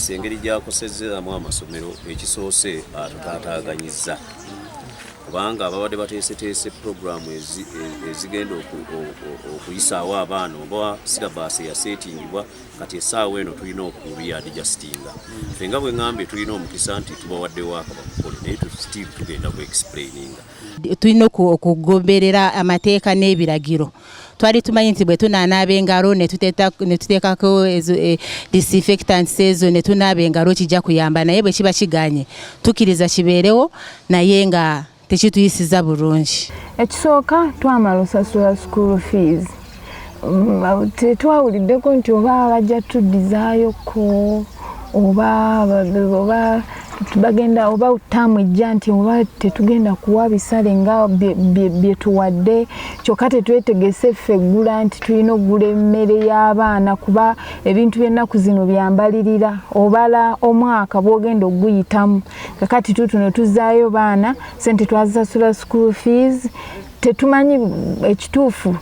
virus engeri gyakosezzamu amasomero ekisoose atutaataganyizza kubanga ababadde bateeseteese programu ezigenda okuyisaawo abaana oba syllabus yaseetingibwa kati essaawa eno tulina okubyadjustinga ffe nga bwe ŋŋambye tulina omukisa nti tubawaddewo akabakukole naye still tugenda ku explaininga tulina okugoberera amateeka n'ebiragiro twali tumanyi nti bwe tunaanaaba engalo ne tuteekako disinfectants ezo ne tunaaba engalo kijja kuyamba naye bwe kiba kiganye tukkiriza kibeerewo naye nga tekituyisiza bulungi. Ekisooka twamala osasula school fees. Tetwawuliddeko nti oba bajja tuddizaayoku oba bagenda oba ttaamu ejja nti oba tetugenda kuwa bisale nga bye tuwadde kyokka tetwetegese ffe eggula nti tulina okugula emmere y'abaana kuba ebintu by'ennaku zino byambalirira obala omwaka bw'ogenda okuguyitamu kakati tutuno tuzzaayo baana sente twazisasula school fees tetumanyi ekituufu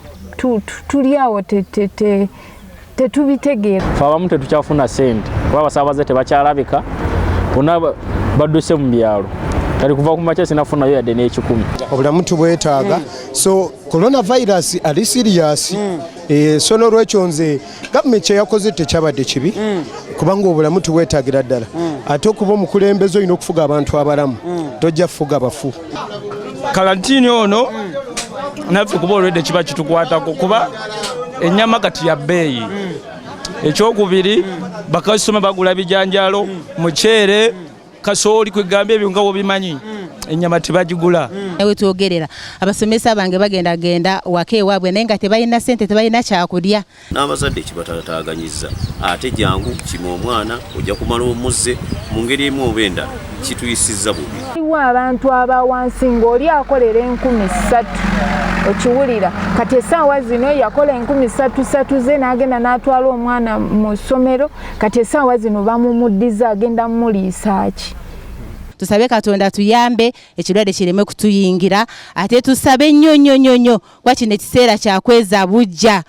tuli awo tetubitegeera. Ffe abamu tetukyafuna sente kuba abasaabaze tebakyalabika bonna badduse mu byalo kali kuva ku makya sinafunayo yadde n'ekikumi. Obulamu tubwetaaga so coronavirus ali serious so n'olwekyo nze gavumenti kye yakoze tekyabadde kibi kubanga obulamu tubwetaagira ddala ate okuba omukulembeze olina okufuga abantu abalamu tojja kufuga bafu. Kalantini ono naffe kuba olwedde kiba kitukwatako kuba ennyama kati ya bbeeyi. Ekyokubiri bakasitoma bagula bijanjalo muceere kasooli kwegambye ebyo nga wobimanyi ennyama tebagigula. Ewe twogerera abasomesa bange bagenda waka ewaabwe naye nga tebalina ssente tebalina kyakulya. N'abazadde kibataataganyizza ate jangu kima omwana ojja kumala omuzze mu ngeri emu oba endala kituyisizza bubi. Iwa abantu abawansi ng'oli akolera 3,000 okiwulira kati essaawa zino yakola 3,000 ze n'agenda n'atwala omwana mu ssomero kati essaawa zino bamumuddiza agenda muliisa ki. Tusabe Katonda tuyambe ekirwadde kireme kutuyingira ate tusabe nnyo kwa kino ekiseera kyakweza bujja.